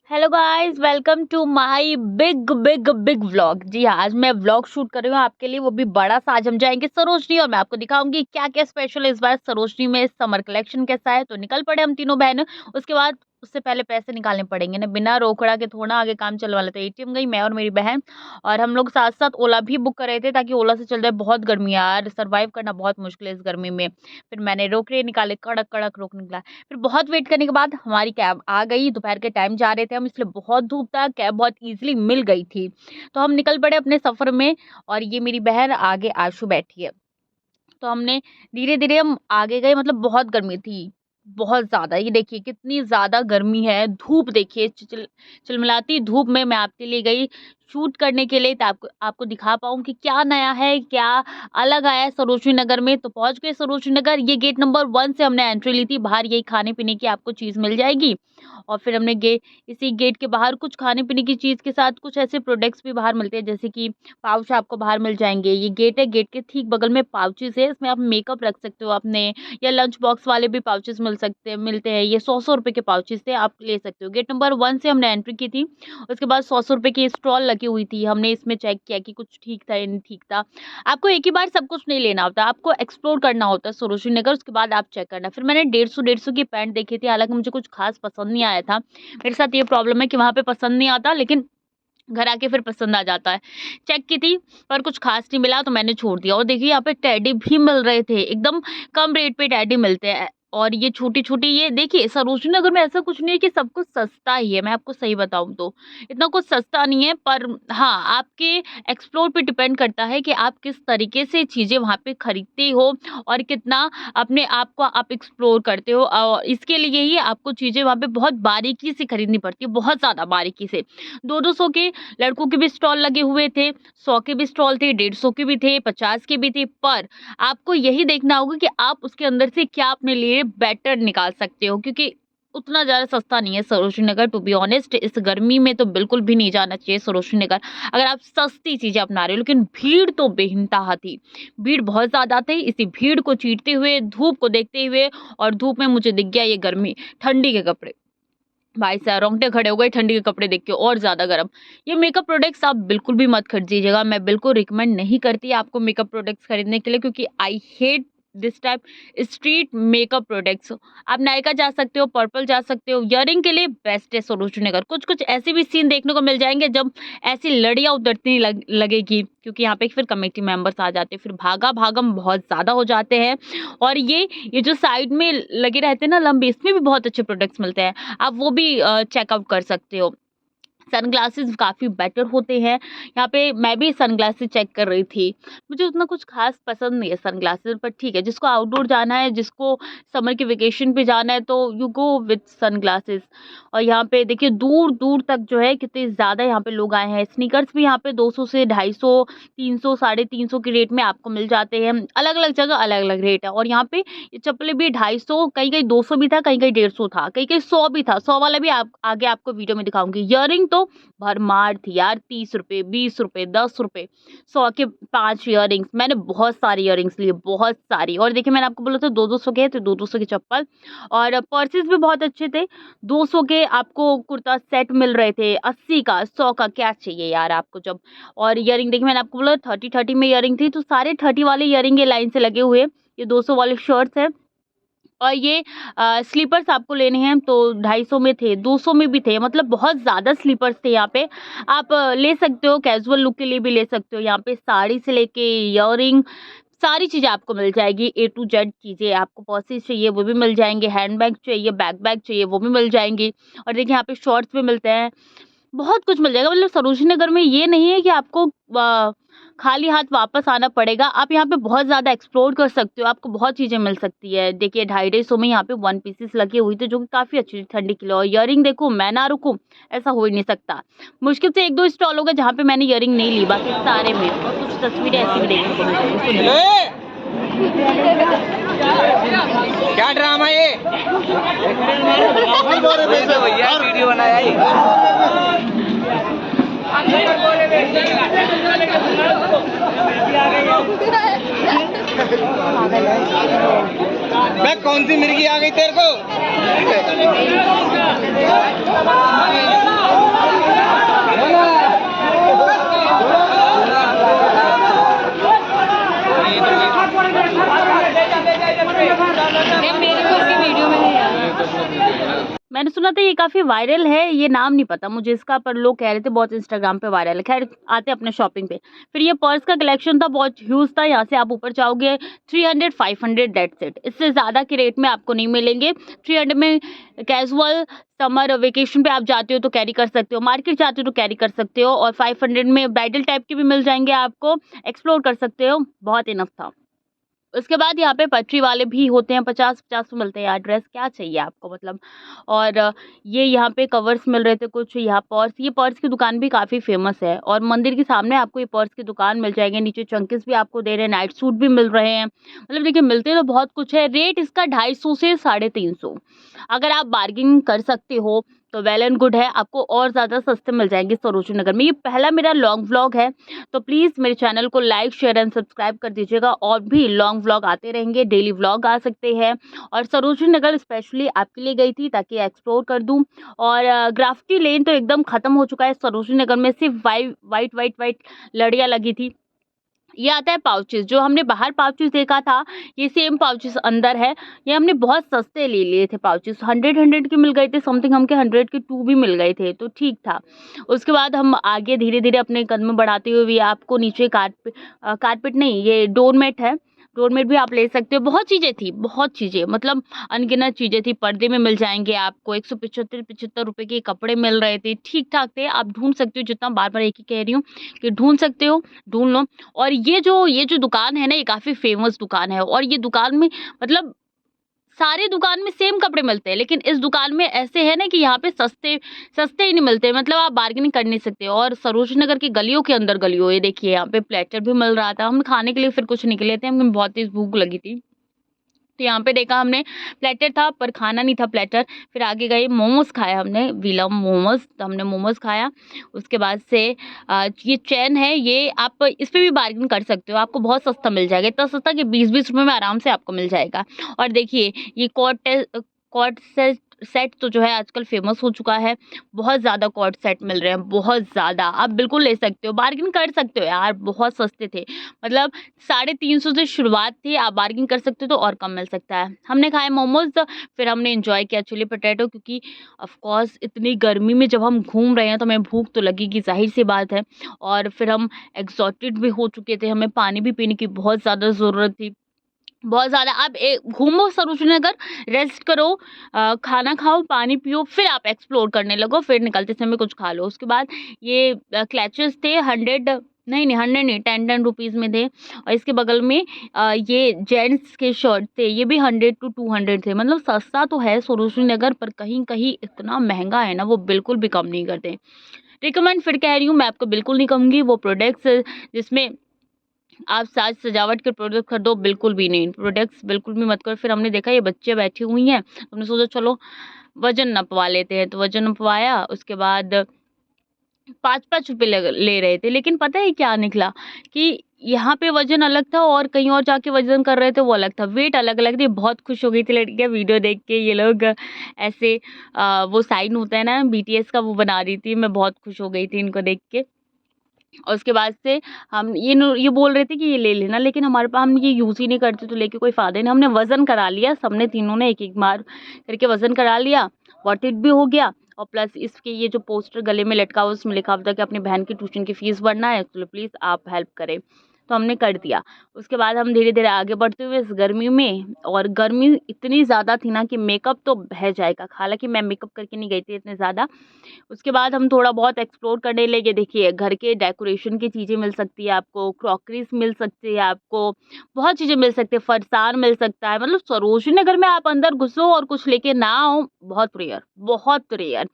Hello guys, welcome to my big big big vlog. जी हाँ, आज मैं व्लॉग शूट कर रही हूँ आपके लिए, वो भी बड़ा सा। आज हम जाएंगे सरोजनी और मैं आपको दिखाऊंगी क्या क्या स्पेशल है इस बार सरोजनी में। समर कलेक्शन कैसा है, तो निकल पड़े हम तीनों बहन। उसके बाद उससे पहले पैसे निकालने पड़ेंगे ना, बिना रोकड़ा के थोड़ा आगे काम चलने वाला था। एटीएम गई मैं और मेरी बहन, और हम लोग साथ साथ ओला भी बुक कर रहे थे ताकि ओला से चल जाए। बहुत गर्मी है यार, सर्वाइव करना बहुत मुश्किल है इस गर्मी में। फिर मैंने रोकड़े निकाले, कड़क कड़क रोक निकला। फिर बहुत वेट करने के बाद हमारी कैब आ गई। दोपहर के टाइम जा रहे थे हम, इसलिए बहुत धूप था, कैब बहुत इजीली मिल गई थी। तो हम निकल पड़े अपने सफर में। और ये मेरी बहन आगे आशु बैठी है। तो हमने धीरे धीरे हम आगे गए। मतलब बहुत गर्मी थी, बहुत ज्यादा। ये देखिए कितनी ज्यादा गर्मी है, धूप देखिए, चिलमिलाती धूप में मैं आपके लिए गई शूट करने के लिए, आपको आपको दिखा पाऊँ कि क्या नया है, क्या अलग आया है सरोजनी नगर में। तो पहुंच गए सरोजनी नगर। ये गेट नंबर 1 से हमने एंट्री ली थी। बाहर यही खाने पीने की आपको चीज मिल जाएगी। और फिर हमने इसी गेट के बाहर कुछ खाने पीने की चीज के साथ कुछ ऐसे प्रोडक्ट्स भी बाहर मिलते हैं, जैसे कि पाउच आपको बाहर मिल जाएंगे। ये गेट है, गेट के ठीक बगल में पाउचेस है, इसमें आप मेकअप रख सकते हो अपने, या लंच बॉक्स वाले भी पाउचेस मिलते हैं। ये 100 रुपए के पाउचेस थे, आप ले सकते हो। गेट नंबर 1 से हमने एंट्री की थी। उसके बाद 100 रुपए की स्टॉल लगी हुई थी। हमने इसमें चेक किया कि कुछ ठीक था या नहीं ठीक था। आपको एक ही बार सब कुछ नहीं लेना होता, आपको एक्सप्लोर करना होता है सरोजनी नगर, उसके बाद आप चेक करना। फिर मैंने 150 की पैंट देखी थी, हालांकि मुझे कुछ खास पसंद नहीं आया था। मेरे साथ ये प्रॉब्लम है कि वहां पे पसंद नहीं आता, लेकिन घर आके फिर पसंद आ जाता है। चेक की थी पर कुछ खास नहीं मिला, तो मैंने छोड़ दिया। और देखिए यहाँ पे टेडी भी मिल रहे थे, एकदम कम रेट पे टेडी मिलते हैं। और ये छोटी छोटी, ये देखिए सरोजनी नगर में ऐसा कुछ नहीं है कि सब कुछ सस्ता ही है। मैं आपको सही बताऊं तो इतना कुछ सस्ता नहीं है, पर हाँ, आपके एक्सप्लोर पे डिपेंड करता है कि आप किस तरीके से चीजें वहां पे खरीदते हो और कितना अपने आप को आप एक्सप्लोर करते हो। और इसके लिए ही आपको चीजें वहां पे बहुत बारीकी से खरीदनी पड़ती है, बहुत ज्यादा बारीकी से। 200 के लड़कों के भी स्टॉल लगे हुए थे, 100 के भी स्टॉल थे, 150 के भी थे, 50 के भी थे। पर आपको यही देखना होगा कि आप उसके अंदर से क्या अपने लिए बेटर निकाल सकते हो, क्योंकि उतना ज्यादा सस्ता नहीं है Sarojini Nagar. To be honest, इस गर्मी में तो बिल्कुल भी नहीं जाना चाहिए सरोजनी नगर अगर आप सस्ती चीजें अपना रहे हो। लेकिन भीड़ तो बेइंतहा थी, भीड़ बहुत ज्यादा थी। इसी भीड़ को चीरते हुए, धूप को देखते हुए, और धूप में मुझे दिख गया ये गर्मी, ठंडी के कपड़े। भाई साहब रोंगटे खड़े हो गए ठंडी के कपड़े देख के, और ज्यादा गर्म। ये मेकअप प्रोडक्ट्स आप बिल्कुल भी मत खरीदिएगा, मैं बिल्कुल रिकमेंड नहीं करती आपको मेकअप प्रोडक्ट्स खरीदने के लिए, क्योंकि I hate this type street makeup products. आप नायका जा सकते हो, पर्पल जा सकते हो। इयरिंग के लिए बेस्ट है सरोजनी नगर। कुछ कुछ ऐसे भी सीन देखने को मिल जाएंगे जब ऐसी लड़ियां उतरती लगेगी, क्योंकि यहाँ पे फिर कमेटी मेंबर्स आ जाते हैं, फिर भागा भागम बहुत ज्यादा हो जाते हैं। और ये जो साइड में लगे रहते हैं ना लंबे, इसमें भी बहुत अच्छे प्रोडक्ट्स मिलते हैं, आप वो भी चेकआउट कर सकते हो। सनग्लासेस काफ़ी बेटर होते हैं यहाँ पे। मैं भी सनग्लासेस चेक कर रही थी, मुझे उतना कुछ खास पसंद नहीं है सनग्लासेस, पर ठीक है, जिसको आउटडोर जाना है, जिसको समर के वेकेशन पे जाना है, तो यू गो विथ सनग्लासेस। और यहाँ पे देखिए दूर दूर तक जो है कितने ज़्यादा यहाँ पे लोग आए हैं। स्नीकर्स भी यहाँ पे 200 से 250, 300, 350 के रेट में आपको मिल जाते हैं। अलग अलग जगह अलग अलग रेट है। और यहाँ पे ये चप्पलें भी 250, कहीं कहीं 200 भी था, कहीं कहीं 150 था, कहीं कहीं 100 भी था। 100 वाला भी आप आगे आपको वीडियो में दिखाऊंगी। इयरिंग तो भरमार थी यार, 30 रुपए, 20 रुपए, 10 रुपए, 100 के 5 इयरिंग्स। मैंने बहुत सारी इयरिंग्स लिए, बहुत सारी। और देखिए मैंने आपको बोला था 200 के, तो 200 के चप्पल। और पर्सेस भी बहुत अच्छे थे। 200 के आपको कुर्ता सेट मिल रहे थे, 80 का, 100 का, क्या चाहिए यार आपको जब। और इयरिंग देखिए मैंने आपको बोला 30 में इयरिंग थी, तो सारे 30 वाले इयरिंग लाइन से लगे हुए। ये 200 वाले शर्ट्स है। और ये स्लीपर्स आपको लेने हैं तो 250 में थे, 200 में भी थे, मतलब बहुत ज़्यादा स्लीपर्स थे यहाँ पे। आप ले सकते हो, कैजुअल लुक के लिए भी ले सकते हो। यहाँ पे साड़ी से लेके इयरिंग, सारी चीज़ें आपको मिल जाएगी। A to Z चीज़ें आपको, पर्सेस चाहिए वो भी मिल जाएंगे, हैंड बैग चाहिए, बैग चाहिए वो भी मिल जाएंगी। और देखिए यहाँ पे शॉर्ट्स भी मिलते हैं, बहुत कुछ मिल जाएगा। मतलब सरोजनी नगर में ये नहीं है कि आपको खाली हाथ वापस आना पड़ेगा। आप यहाँ पे बहुत ज़्यादा एक्सप्लोर कर सकते हो, आपको बहुत चीज़ें मिल सकती है। देखिए 250 में यहाँ पे 1 पीसेस लगे हुई थे, जो कि काफ़ी अच्छी थी ठंडी के लिए। और इयरिंग देखो, मैं ना रुकूं ऐसा हो ही नहीं सकता। मुश्किल से 1-2 स्टॉल होगा जहाँ पे मैंने इयरिंग नहीं ली, बाकी सारे में। और कुछ तस्वीरें ऐसी भी देखने को मिलती है। क्या ड्रामा ये भैया, वीडियो बनाया ही। मैं कौन सी मिर्गी आ गई तेरे को? मैंने सुना था ये काफ़ी वायरल है, ये नाम नहीं पता मुझे इसका, पर लोग कह रहे थे बहुत इंस्टाग्राम पे वायरल है। ख़ैर आते हैं अपने शॉपिंग पे। फिर ये पर्स का कलेक्शन था, बहुत ह्यूज था, यहाँ से आप ऊपर जाओगे 300 500 दैट्स इट। इससे ज़्यादा के रेट में आपको नहीं मिलेंगे। 300 में कैजुअल समर वेकेशन पे आप जाते हो तो कैरी कर सकते हो, मार्केट जाते हो तो कैरी कर सकते हो, और 500 में ब्राइडल टाइप के भी मिल जाएँगे आपको, एक्सप्लोर कर सकते हो, बहुत इनफ था। उसके बाद यहाँ पे पटरी वाले भी होते हैं, 50-50 में मिलते हैं यार ड्रेस, क्या चाहिए आपको मतलब। और ये यहाँ पे कवर्स मिल रहे थे कुछ, यहाँ पर्स, ये पर्स की दुकान भी काफ़ी फेमस है, और मंदिर के सामने आपको ये पर्स की दुकान मिल जाएगी। नीचे चंकीस भी आपको दे रहे हैं, नाइट सूट भी मिल रहे हैं, मतलब देखिए मिलते तो बहुत कुछ है। रेट इसका 250 से 350। अगर आप बार्गेनिंग कर सकते हो तो वेल एंड गुड है, आपको और ज़्यादा सस्ते मिल जाएंगे सरोजनी नगर में। ये पहला मेरा लॉन्ग व्लॉग है, तो प्लीज़ मेरे चैनल को लाइक शेयर एंड सब्सक्राइब कर दीजिएगा। और भी लॉन्ग व्लॉग आते रहेंगे, डेली व्लॉग आ सकते हैं। और सरोजनी नगर स्पेशली आपके लिए गई थी ताकि एक्सप्लोर कर दूं। और ग्राफिटी लेन तो एकदम ख़त्म हो चुका है, सरोजनी नगर में सिर्फ वाइट लड़ियाँ लगी थी। ये आता है पाउचेस, जो हमने बाहर पाउचेस देखा था, ये सेम पाउचेस अंदर है। ये हमने बहुत सस्ते ले लिए थे पाउचेस, 100 के मिल गए थे समथिंग, हमके 100 के 2 भी मिल गए थे, तो ठीक था। उसके बाद हम आगे धीरे धीरे अपने कदम बढ़ाते हुए भी आपको नीचे कारपेट नहीं, ये डोरमेट है, डोरमेट भी आप ले सकते हो। बहुत चीज़ें थी, बहुत चीज़ें, मतलब अनगिनत चीज़ें थी। पर्दे में मिल जाएंगे आपको 175 रुपए के कपड़े मिल रहे थे, ठीक ठाक थे। आप ढूंढ सकते हो, जितना बार बार एक ही कह रही हूँ कि ढूंढ सकते हो, ढूंढ लो। और ये जो दुकान है ना, ये काफ़ी फ़ेमस दुकान है, और ये दुकान में मतलब सारी दुकान में सेम कपड़े मिलते हैं, लेकिन इस दुकान में ऐसे है ना कि यहाँ पे सस्ते सस्ते ही नहीं मिलते, मतलब आप बार्गेनिंग कर नहीं सकते। और सरोजनी नगर की गलियों के अंदर गलियों, ये देखिए यहाँ पे प्लेटर भी मिल रहा था। हम खाने के लिए फिर कुछ निकले थे, हमें बहुत तेज़ भूख लगी थी, तो यहाँ पे देखा हमने प्लेटर था, पर खाना नहीं था प्लेटर। फिर आगे गए, मोमोज खाया हमने, विलम मोमोज, तो हमने मोमोज खाया। उसके बाद से ये चैन है, ये आप इस पे भी बार्गेन कर सकते हो, आपको बहुत सस्ता मिल जाएगा, इतना सस्ता कि 20-20 रुपए में आराम से आपको मिल जाएगा। और देखिए ये कॉर्ड सेट तो जो है आजकल फेमस हो चुका है, बहुत ज़्यादा कॉर्ड सेट मिल रहे हैं, बहुत ज़्यादा। आप बिल्कुल ले सकते हो, बार्गेन कर सकते हो यार, बहुत सस्ते थे, मतलब 350 से शुरुआत थी। आप बार्गेनिंग कर सकते हो तो और कम मिल सकता है। हमने खाए मोमोज, फिर हमने एंजॉय किया चिली पोटैटो, क्योंकि ऑफ कोर्स इतनी गर्मी में जब हम घूम रहे हैं तो हमें भूख तो लगेगी, जाहिर सी बात है। और फिर हम एग्जॉस्टेड भी हो चुके थे, हमें पानी भी पीने की बहुत ज़्यादा ज़रूरत थी, बहुत ज़्यादा। आप घूमो सरोजनी नगर, रेस्ट करो, खाना खाओ, पानी पियो, फिर आप एक्सप्लोर करने लगो, फिर निकलते समय कुछ खा लो। उसके बाद ये क्लचेस थे, 100 नहीं 100 नहीं, 10 रुपीज़ में थे। और इसके बगल में ये जेंट्स के शर्ट थे, ये भी 100 to 200 थे। मतलब सस्ता तो है सरोजनी नगर, पर कहीं कहीं इतना महंगा है ना, वो बिल्कुल भी कम नहीं करते। रिकमेंड फिर कह रही हूँ, मैं आपको बिल्कुल नहीं कहूँगी वो प्रोडक्ट्स जिसमें आप साज सजावट के प्रोडक्ट खरीदो, बिल्कुल भी नहीं, प्रोडक्ट्स बिल्कुल भी मत करो। फिर हमने देखा ये बच्चे बैठी हुई हैं, तो हमने सोचा चलो वज़न नपवा लेते हैं, तो वज़न नपवाया। उसके बाद 5-5 रुपए ले रहे थे, लेकिन पता है क्या निकला कि यहाँ पे वज़न अलग था और कहीं और जाके वज़न कर रहे थे वो अलग था, वेट अलग-अलग थे। बहुत खुश हो गई थी लड़कियाँ वीडियो देख के, ये लोग ऐसे वो साइन होता है ना बीटीएस का, वो बना रही थी। मैं बहुत खुश हो गई थी इनको देख के। और उसके बाद से हम ये बोल रहे थे कि ये ले लेना, लेकिन हमारे पास, हम ये यूज़ ही नहीं करते, तो लेके कोई फ़ायदा नहीं। हमने वज़न करा लिया, सबने तीनों ने एक-एक बार करके वज़न करा लिया, वर्थ इट भी हो गया। और प्लस इसके ये जो पोस्टर गले में लटका हुआ, उसमें लिखा हुआ था कि अपनी बहन की ट्यूशन की फ़ीस भरना है, तो प्लीज़ आप हेल्प करें। तो हमने कर दिया। उसके बाद हम धीरे-धीरे आगे बढ़ते हुए इस गर्मी में, और गर्मी इतनी ज़्यादा थी ना कि मेकअप तो बह जाएगा। हालाँकि मैं मेकअप करके नहीं गई थी इतने ज़्यादा। उसके बाद हम थोड़ा बहुत एक्सप्लोर करने लगे। देखिए घर के डेकोरेशन की चीज़ें मिल सकती है आपको, क्रॉकरीज़ मिल सकती है आपको, बहुत चीज़ें मिल सकती है, फरसान मिल सकता है। मतलब सरोजनी नगर में आप अंदर घुसो और कुछ लेके ना आओ, बहुत रेयर, बहुत रेयर।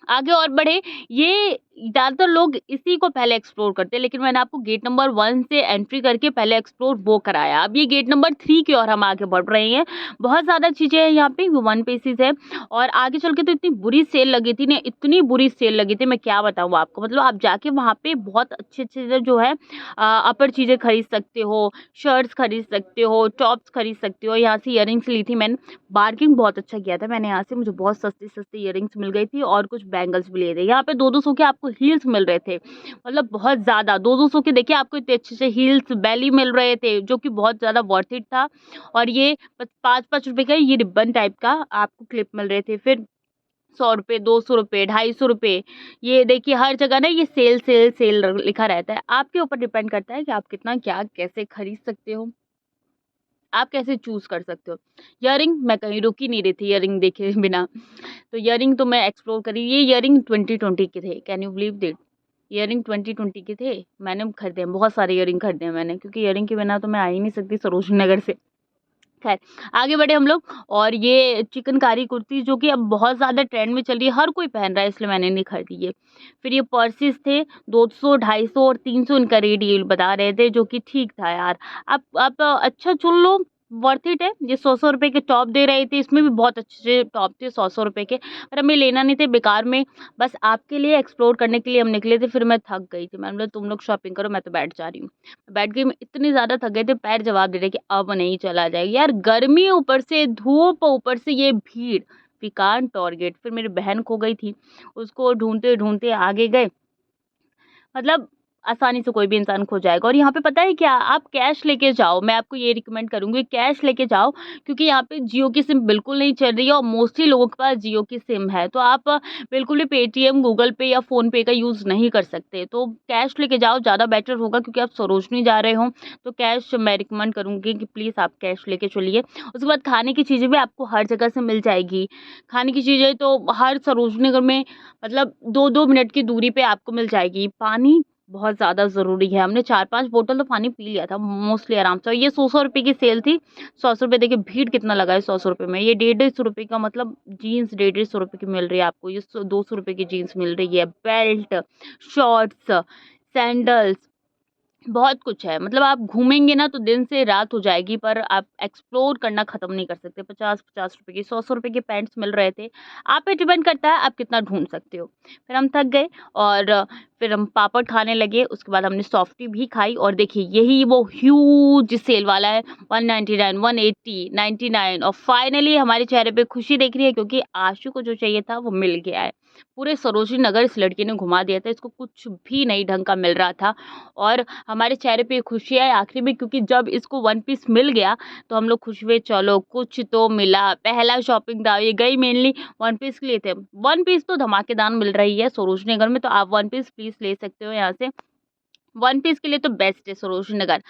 आगे और बढ़े, ये ज़्यादातर लोग इसी को पहले एक्सप्लोर करते हैं, लेकिन मैंने आपको गेट नंबर 1 से एंट्री करके पहले एक्सप्लोर वो कराया। अब ये गेट नंबर 3 की ओर हम आगे बढ़ रहे हैं। बहुत ज़्यादा चीज़ें हैं यहाँ पे, वन पीसेस है। और आगे चल के तो इतनी बुरी सेल लगी थी ना, इतनी बुरी सेल लगी थी, मैं क्या बताऊँ आपको। मतलब आप जाके वहाँ पे बहुत अच्छे-अच्छे जो है अपर चीज़ें खरीद सकते हो, शर्ट्स खरीद सकते हो, टॉप्स खरीद सकते हो। यहाँ से इयररिंग्स ली थी मैंने, बार्गेनिंग बहुत अच्छा किया था मैंने यहाँ से, मुझे बहुत सस्ती-सस्ती इयररिंग्स मिल गई थी, और कुछ बैंगल्स भी लिए थे। यहाँ पे 2-200 के आपको हील्स मिल रहे थे, मतलब बहुत ज़्यादा 2-200 के। देखिए आपको इतने अच्छे से हील्स, बेली मिल रहे थे, जो कि बहुत ज़्यादा वर्थ इट था। और ये 5-5 रुपए का ये रिबन टाइप का आपको क्लिप मिल रहे थे। फिर ₹100, ₹200, ₹250, ये देखिए हर जगह ना ये सेल सेल सेल लिखा रहता है। आपके ऊपर डिपेंड करता है कि आप कितना क्या कैसे खरीद सकते हो, आप कैसे चूज़ कर सकते हो। इयररिंग मैं कहीं रुक ही नहीं रही थी इयररिंग देखे बिना, तो इयररिंग तो मैं एक्सप्लोर करी। ये इयररिंग 2020 के थे, can you believe that? Earring 2020 के थे। मैंने खरीदे हैं, बहुत सारे इयररिंग खरीदे हैं मैंने, क्योंकि इयररिंग के बिना तो मैं आ ही नहीं सकती सरोजनी नगर से। खैर, आगे बढ़े हम लोग। और ये चिकनकारी कुर्ती जो कि अब बहुत ज़्यादा ट्रेंड में चल रही है, हर कोई पहन रहा है, इसलिए मैंने नहीं खरीदी ये। फिर ये पर्सेस थे 200, 250 और 300 इनका रेट ये बता रहे थे, जो कि ठीक था यार। आप अच्छा चुन लो, वर्थ इट है। ये 100-100 रुपए के टॉप दे रहे थे, इसमें भी बहुत अच्छे टॉप थे 100-100 रुपए के, पर हमें लेना नहीं थे बेकार में। बस आपके लिए एक्सप्लोर करने के लिए हम निकले थे, फिर मैं थक गई थी। मैंने बोला तुम लोग शॉपिंग करो, मैं तो बैठ जा रही हूँ। बैठ गई मैं, इतनी ज़्यादा थक गए थे, पैर जवाब दे रहे कि अब नहीं चला जाएगा। यार गर्मी ऊपर से धूप, ऊपर से ये भीड़, वी कांट टारगेट। फिर मेरी बहन खो गई थी, उसको ढूँढते-ढूँढते आगे गए। मतलब आसानी से कोई भी इंसान खो जाएगा। और यहाँ पे पता है क्या, आप कैश लेके जाओ, मैं आपको ये रिकमेंड करूँगी कैश लेके जाओ, क्योंकि यहाँ पे जियो की सिम बिल्कुल नहीं चल रही है और मोस्टली लोगों के पास जियो की सिम है, तो आप बिल्कुल भी पेटीएम, गूगल पे या फ़ोन पे का यूज़ नहीं कर सकते। तो कैश लेके जाओ, ज़्यादा बेटर होगा, क्योंकि आप सरोजनी जा रहे हो, तो कैश मैं रिकमेंड करूँगी कि प्लीज़ आप कैश लेके चलिए। उसके बाद खाने की चीज़ें भी आपको हर जगह से मिल जाएगी। खाने की चीज़ें तो हर सरोजनी नगर में मतलब 2-2 मिनट की दूरी पे आपको मिल जाएगी। पानी बहुत ज़्यादा ज़रूरी है। हमने 4-5 बोतल तो पानी पी लिया था मोस्टली आराम से। और ये 100-100 रुपए की सेल थी। 100-100 रुपए देखिए भीड़ कितना लगा है 100-100 रुपए में। ये 150-150 रुपए का मतलब जीन्स 150-150 रुपए की मिल रही है आपको। ये 200 रुपए की जीन्स मिल रही है। बेल्ट, शॉर्ट्स, सैंडल्स, बहुत कुछ है। मतलब आप घूमेंगे ना तो दिन से रात हो जाएगी, पर आप एक्सप्लोर करना ख़त्म नहीं कर सकते। 50-50 रुपए की, 100-100 रुपए के पैंट्स मिल रहे थे। आप पे डिपेंड करता है आप कितना ढूँढ सकते हो। फिर हम थक गए और फिर हम पापड़ खाने लगे, उसके बाद हमने सॉफ्टी भी खाई। और देखिए यही वो ह्यूज सेल वाला है, 199, 180, 99, और फाइनली हमारे चेहरे पे खुशी दिख रही है, क्योंकि आशु को जो चाहिए था वो मिल गया है। पूरे सरोजनी नगर इस लड़की ने घुमा दिया था, इसको कुछ भी नहीं ढंग का मिल रहा था। और हमारे चेहरे पे खुशी आई आखिरी में, क्योंकि जब इसको वन पीस मिल गया तो हम लोग खुश हुए, चलो कुछ तो मिला। पहला शॉपिंग था, ये गई मेनली वन पीस के लिए थे। वन पीस तो धमाकेदार मिल रही है सरोजनी नगर में, तो आप वन पीस प्लीज़ ले सकते हो यहाँ से। वन पीस के लिए तो बेस्ट है सरोजनी नगर।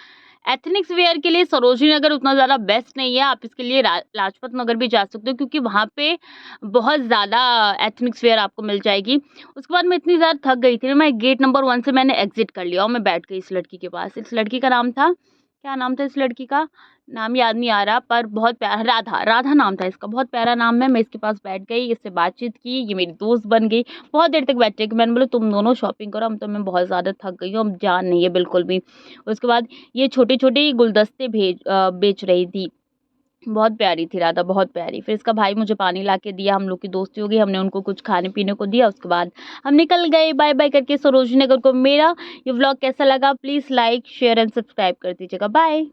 एथनिक्स वियर के लिए सरोजनी नगर उतना ज़्यादा बेस्ट नहीं है, आप इसके लिए लाजपत नगर भी जा सकते हो, क्योंकि वहाँ पे बहुत ज़्यादा एथनिक्स वियर आपको मिल जाएगी। उसके बाद मैं इतनी ज़्यादा थक गई थी ना, मैं गेट नंबर 1 से मैंने एग्ज़िट कर लिया और मैं बैठ गई इस लड़की के पास। इस लड़की का नाम था, क्या नाम था इस लड़की का? नाम याद नहीं आ रहा, पर बहुत प्यारा, राधा, राधा नाम था इसका, बहुत प्यारा नाम है। मैं इसके पास बैठ गई, इससे बातचीत की, ये मेरी दोस्त बन गई। बहुत देर तक बैठे कि मैंने बोला तुम दोनों शॉपिंग करो, हम तो मैं बहुत ज़्यादा थक गई हूँ, अब जान नहीं है बिल्कुल भी। उसके बाद ये छोटे-छोटे गुलदस्ते बेच रही थी। बहुत प्यारी थी राधा, बहुत प्यारी। फिर इसका भाई मुझे पानी ला के दिया, हम लोग की दोस्ती हो गई, हमने उनको कुछ खाने-पीने को दिया, उसके बाद हम निकल गए बाय-बाय करके सरोजनी नगर को। मेरा ये व्लॉग कैसा लगा please like, share and subscribe कर दीजिएगा। बाय।